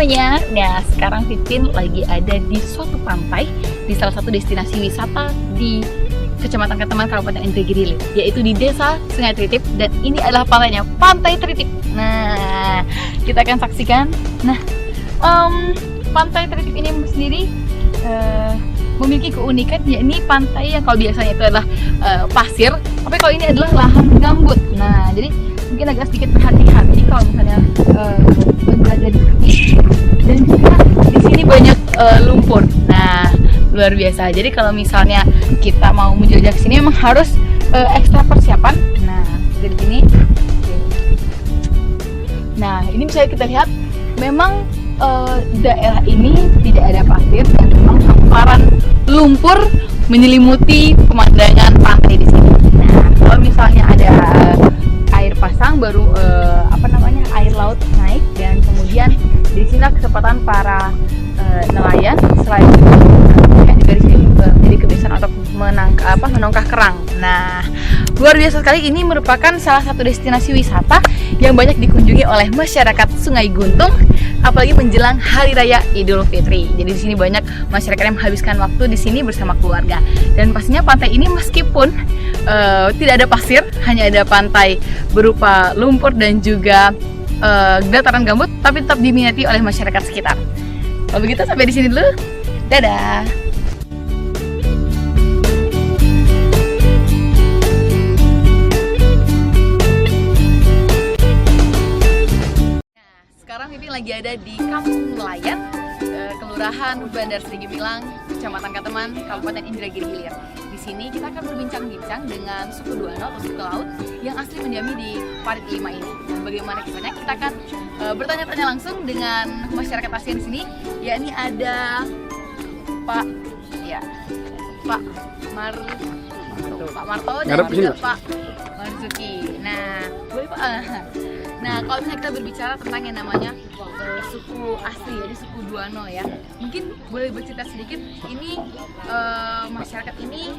semuanya. Nah, sekarang Pipin lagi ada di suatu pantai di salah satu destinasi wisata di Kecamatan Keteman, Kabupaten Indragiri Hilir, yaitu di Desa Sungai Tritip, dan ini adalah pantainya, Pantai Tritip. Nah, kita akan saksikan. Nah, Pantai Tritip ini sendiri memiliki keunikan, yakni pantai yang kalau biasanya itu adalah pasir, tapi kalau ini adalah lahan gambut. Nah, jadi mungkin agak sedikit berhati-hati kalau misalnya berada di sini. Dan juga di sini banyak lumpur. Nah, luar biasa. Jadi kalau misalnya kita mau menjelajah ke sini memang harus ekstra persiapan. Nah, dari sini. Nah, ini bisa kita lihat memang daerah ini tidak ada pasir dan memang hamparan lumpur menyelimuti pemandangan pantai di sini. Nah, kalau misalnya ada air pasang baru air laut naik, dan kemudian di sini kesempatan para nelayan selain dari sini juga menjadi kebiasaan untuk menangkap kerang. Nah, luar biasa sekali. Ini merupakan salah satu destinasi wisata yang banyak dikunjungi oleh masyarakat Sungai Guntung, apalagi menjelang Hari Raya Idul Fitri. Jadi di sini banyak masyarakat yang menghabiskan waktu di sini bersama keluarga. Dan pastinya pantai ini meskipun tidak ada pasir, hanya ada pantai berupa lumpur dan juga dataran gambut, tapi tetap diminati oleh masyarakat sekitar. Kalau begitu sampai di sini dulu. Dadah. Sekarang Pipin lagi ada di Kampung Nelayan, Kelurahan Bandar Sri Gemilang, Kecamatan Keteman, Kabupaten Indragiri Hilir. Di sini kita akan berbincang-bincang dengan suku Duano atau suku laut yang asli mendiami di Parit 5 ini. Nah, bagaimana kisahnya? Kita akan bertanya-tanya langsung dengan masyarakat asli di sini, yakni ada Pak Marto dan juga Pak Marzuki. Nah, boleh Pak? Nah, kalau misalnya kita berbicara tentang yang namanya suku asli, jadi suku Duano ya, mungkin boleh bercerita sedikit, ini masyarakat ini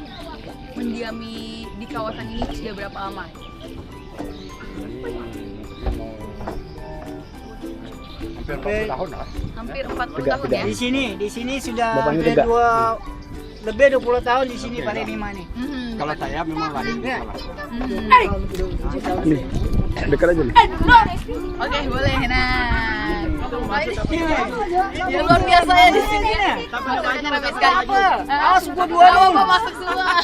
mendiami di kawasan ini sudah berapa lama? Hampir 40 tahun lah. Hampir 40 tahun ya? Di sini sudah lebih 20 tahun di sini Parit 5 nih. Kalau saya memang lain. Nih, dekat aja nih. Oke, boleh. Nah, ya luar biasa ya di sini ya. Masyarakatnya ramai sekali. Suku Duano Masuk semua.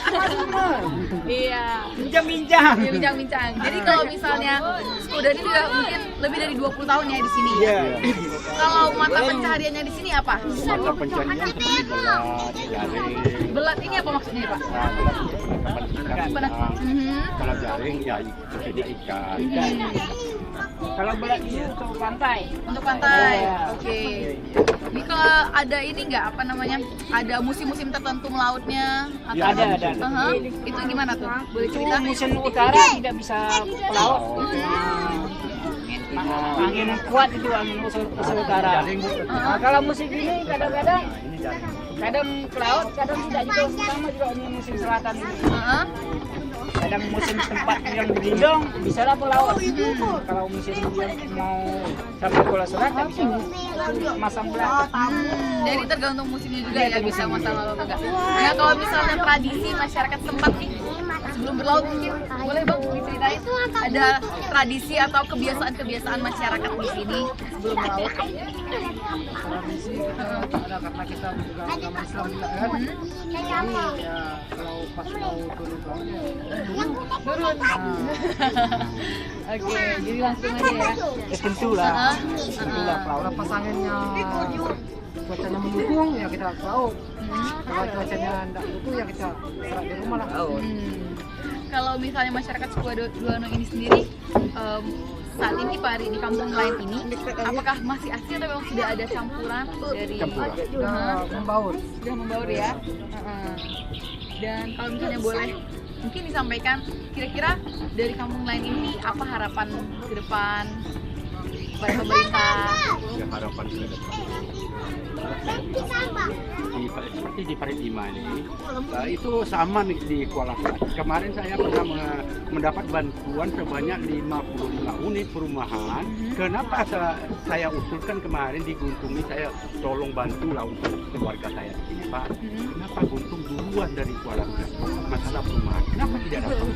Iya. Bincang-bincang. Iya, bincang-bincang. Jadi kalau misalnya suku Duano ini sudah mungkin lebih dari 20 tahun ya di sini. Iya. Kalau mata pencahariannya di sini apa? Mata pencarian seperti belat, jaring. Belat ini apa maksudnya, Pak? Kalau jaring ya seperti ikan. Kalau belat itu untuk pantai. Untuk pantai. Oke. Ini kalau ada ini nggak ada musim-musim tertentu melautnya? Ya, ada. Itu gimana tuh? Boleh Itu cerita? musim utara tidak bisa pelaut. Angin kuat itu angin usul utara. Nah, kalau musim ini kadang-kadang kadang pelaut, kadang tidak juga, sama juga ini musim selatan ini. Kadang musim tempat yang berlindung bisa lah pelaut. Kalau musim yang mau sampai Pulau Surat tak bisa masang belat. Jadi tergantung musimnya juga ya, bisa masa lalu enggak. Nah, kalau misalnya tradisi masyarakat tempat nih sebelum berlaut, mungkin boleh Bang diceritain ada tradisi atau kebiasaan masyarakat di sini sebelum berlaut? Tradisi ada karena kita juga agama Islam juga kan. Jadi ya kalau pas mau turun Turun. Oke, jadi langsung aja ya. ya tentulah pelaut pasangannya cuacanya mendukung ya kita pelaut. Kalau cuacanya tidak mendukung ya kita istirahat di rumah lah. Kalau misalnya masyarakat suku Duano ini sendiri saat ini Pak Ari di kampung lain ini, apakah masih asli atau memang sudah ada campuran dari Sudah membaur. Sudah membaur ya. Dan kalau misalnya boleh mungkin disampaikan kira-kira dari kampung lain ini apa harapan ke depan pada pemerintah? Ya, harapan ke depan. Seperti seperti di Parit 5 ini, itu sama nih di Kuala Selatan. Kemarin saya pernah mendapat bantuan sebanyak 55 unit perumahan. Kenapa saya usulkan kemarin di Guntung ini, saya tolong bantulah untuk keluarga saya di sini, Pak. Kenapa Guntung duluan dari Kuala Selatan masalah perumahan? Kenapa tidak dapat?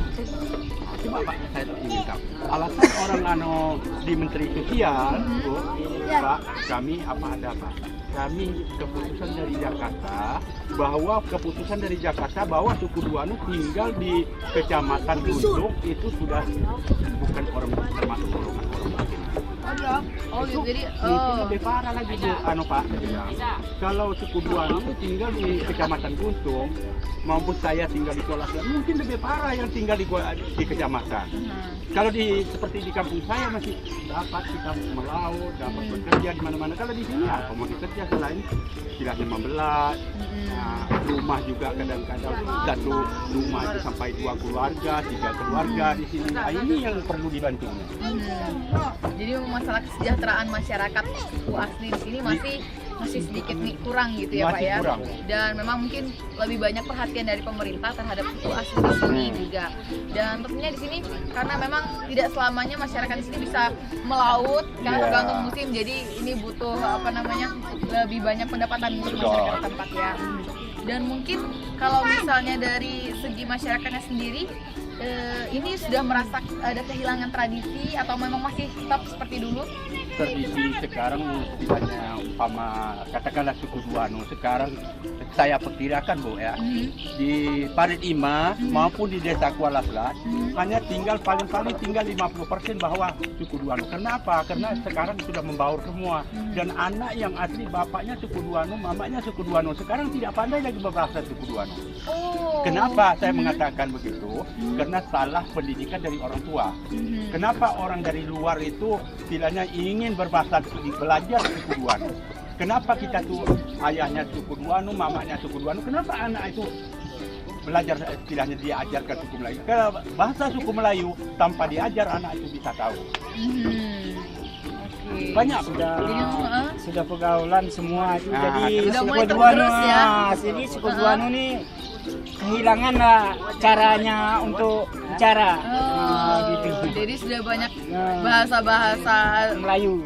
Coba Pak, saya ingin tahu. Alasan orang di Menteri Sosial, Bu, Pak, kami apa ada Pak? Kami keputusan dari Jakarta bahwa suku Duano tinggal di Kecamatan Guntung itu sudah bukan orang termasuk golongan orang miskin. Oh, itu, jadi itu lebih parah lagi Bu, Pak, saya bilang. Kalau suku Duano tinggal di Kecamatan Guntung maupun saya tinggal di Kuala Selatan, mungkin lebih parah yang tinggal di kecamatan. Kalau seperti di kampung saya masih dapat kita melaut, dapat bekerja di mana-mana. Kalau di sini apa mau bekerja selain istilahnya membelas, rumah juga kadang-kadang satu rumah itu sampai 2 keluarga, 3 keluarga di sini. Nah, ini yang perlu dibantu. Jadi masalah kesejahteraan masyarakat suku asli di sini masih sedikit kurang gitu ya Pak Masih ya. kurang. Dan memang mungkin lebih banyak perhatian dari pemerintah terhadap suku asli di sini juga. Dan tentunya di sini karena memang tidak selamanya masyarakat di sini bisa melaut karena tergantung musim. Jadi ini butuh lebih banyak pendapatan untuk masyarakat tempat ya. Dan mungkin kalau misalnya dari segi masyarakatnya sendiri ini sudah merasa ada kehilangan tradisi atau memang masih tetap seperti dulu? Tradisi sekarang istilahnya umpama katakanlah suku Duano sekarang saya perkirakan Bu ya, di Parit 5 maupun di Desa Kuala Selatan hanya paling tinggal 50% bahwa suku Duano. Kenapa? Karena sekarang sudah membaur semua dan anak yang asli bapaknya suku Duano, mamanya suku Duano sekarang tidak pandai lagi berbahasa suku Duano. Kenapa saya mengatakan begitu? Karena salah pendidikan dari orang tua. Kenapa orang dari luar itu istilahnya ingin belajar suku Duano? Kenapa kita tuh ayahnya suku Duano, mamanya suku Duano? Kenapa anak itu belajar istilahnya diajarkan suku Melayu? Kalau bahasa suku Melayu tanpa diajar anak itu bisa tahu. Banyak Sudah pergaulan semua itu. Jadi sudah suku mulai Duano tergerus ya. Jadi suku Duano nih kehilangan lah caranya untuk bicara. Gitu. Jadi sudah banyak bahasa-bahasa Melayu,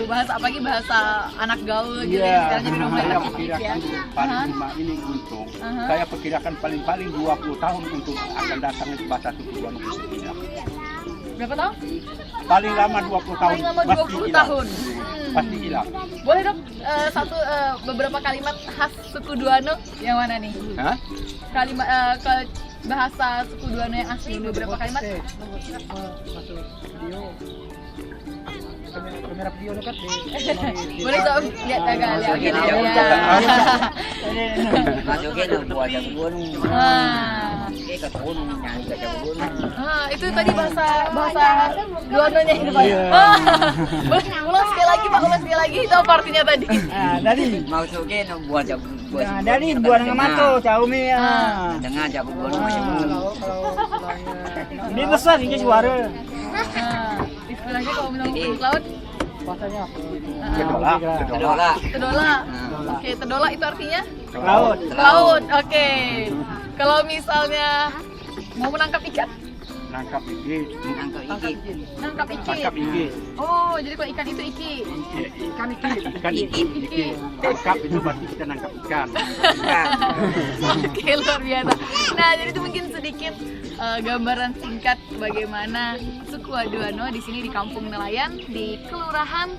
apalagi bahasa anak gaul gitu Iya. ya. Sekarang jadi udah mulai Saya terkikis ya. perkirakan paling lima ini Guntung. Saya perkirakan paling 20 tahun untuk akan datang bahasa suku Duano itu hilang. Berapa tahun? Paling lama 20 tahun. Paling lama pasti 20 hilang. tahun. Pasti hilang. Boleh dong beberapa kalimat khas suku Duano yang mana nih? Hah? Kalimat bahasa suku Duano yang asli beberapa kalimat? kamera video kan Boleh dong lihat agak lihat. Masukin buat jago gunung. Ke gunung nyanyi ke jago gunung. Itu tadi bahasa Duanonya itu Pak. Ulang sekali lagi itu apa artinya tadi? dari Masukin buat jago gunung. dari buat ngamato caumi Dengan jago gunung masih ini besar ini suara Istilahnya kalau minum laut bahasanya Kedola. tedola. Oke, tedola itu artinya laut laut. Oke. Kalau misalnya mau menangkap ikan, Nangkap iki. nangkap Tangkap iki. iki. Oh, jadi kalau ikan itu iki. Ikan iki. Tangkap itu berarti kita nangkap ikan. Oke, luar biasa. Nah, jadi itu mungkin sedikit gambaran singkat bagaimana suku Duano di sini di Kampung Nelayan di Kelurahan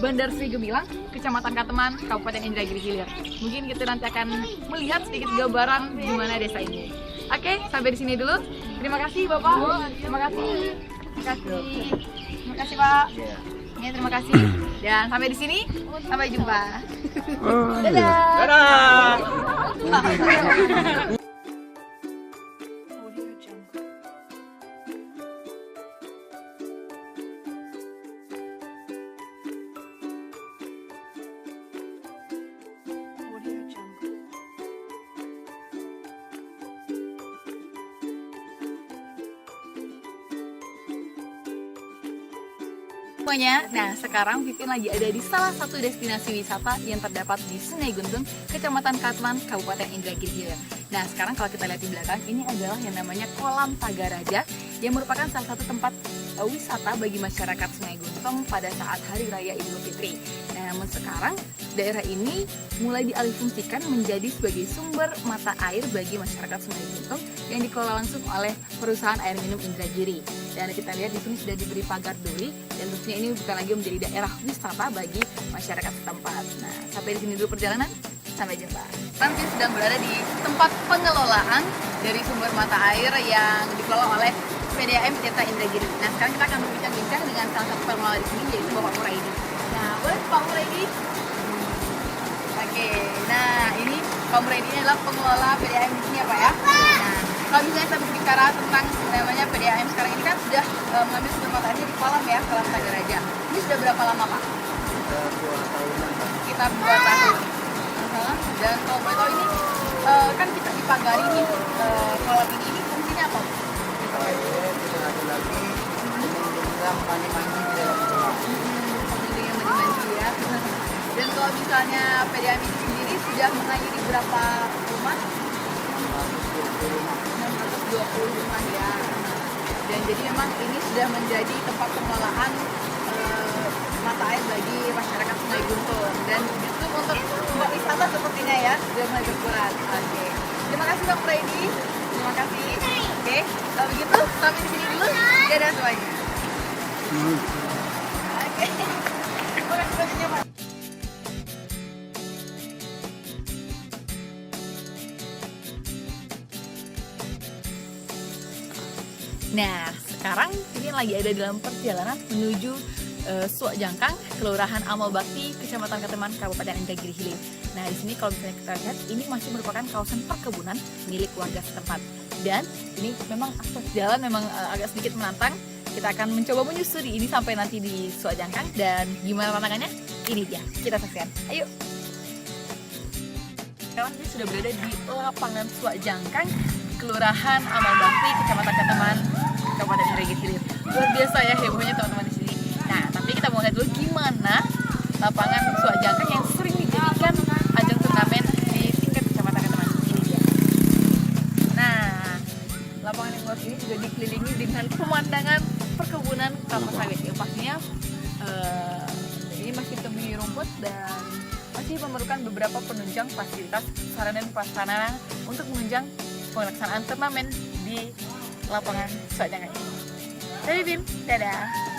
Bandar Sri Gemilang, Kecamatan Kateman, Kabupaten Indragiri Hilir. Mungkin kita nanti akan melihat sedikit gambaran di mana desa ini. Oke, sampai di sini dulu. Terima kasih Bapak. Terima kasih. Terima kasih Pak. Ya, terima kasih. Dan sampai di sini. Sampai jumpa. Dadah. Semuanya, nah sekarang Pipin lagi ada di salah satu destinasi wisata yang terdapat di Sungai Guntung, Kecamatan Katman, Kabupaten Indragiri Hilir. Nah sekarang kalau kita lihat di belakang, ini adalah yang namanya Kolam Tagaraja yang merupakan salah satu tempat wisata bagi masyarakat Sungai Guntung pada saat Hari Raya Idul Fitri. Nah, namun sekarang daerah ini mulai dialihfungsikan menjadi sebagai sumber mata air bagi masyarakat Sungai Guntung yang dikelola langsung oleh perusahaan air minum Indragiri. Dan kita lihat di sini sudah diberi pagar duri dan tentunya ini bukan lagi menjadi daerah wisata bagi masyarakat setempat. Nah, sampai di sini dulu perjalanan. Sampai jumpa. Kami sedang berada di tempat pengelolaan dari sumber mata air yang dikelola oleh PDAM Tirta Indragiri. Nah, sekarang kita akan berbincang-bincang dengan salah satu pengelola di sini, yaitu Bapak Muraidi. Nah, boleh Pak Muraidi? Oke, nah ini Pak Muraidi ini adalah pengelola PDAM di sini ya Pak ya. Nah, kalau misalnya kita berbicara tentang namanya PDAM sekarang ini kan sudah mengambil sumber mata airnya di kolam ya, Kolam Tagaraja. Ini sudah berapa lama Pak? Sekitar 2 tahun. Dan kalau boleh tahu ini kan kita dipagari nih kolam ini fungsinya apa? Mandi-mandi ya. Dan kalau misalnya PDAM ini sendiri sudah mengairi berapa rumah? 620 rumah ya. Dan jadi memang ini sudah menjadi tempat pengelolaan mata air bagi masyarakat Sungai Guntung. Dan justru untuk tempat wisata sepertinya ya sudah mulai berkurang. Oke. Terima kasih Bang Freddy. Terima kasih. Oke. Kalau begitu sampai di sini dulu. Dadah semuanya. Oke. Terima kasih banyak Pak. Nah, sekarang ini lagi ada dalam perjalanan menuju Suak Jangkang, Kelurahan Amal Bakti, Kecamatan Katman, Kabupaten Indragiri Hilir. Nah, di sini kalau misalnya kita lihat, ini masih merupakan kawasan perkebunan milik warga setempat. Dan ini memang akses jalan memang agak sedikit menantang. Kita akan mencoba menyusuri ini sampai nanti di Suak Jangkang. Dan gimana tantangannya? Ini dia, kita saksikan. Ayo! Sekarang ini sudah berada di lapangan Suak Jangkang, Kelurahan Amal Bakti, Kecamatan Katman, Kabupaten Indragiri Hilir. Luar biasa ya hebohnya teman-teman di sini. Nah, tapi kita mau lihat dulu gimana lapangan Suak Jangkang yang sering dijadikan ajang turnamen di tingkat Kecamatan Katman. Ini dia. Nah, lapangan yang luas ini juga dikelilingi dengan pemandangan perkebunan kelapa sawit. Yang pastinya ini masih temui rumput dan masih memerlukan beberapa penunjang fasilitas sarana dan prasarana untuk menunjang pelaksanaan turnamen di lapangan Suak Jangkang ini. Dari Bim, dadah.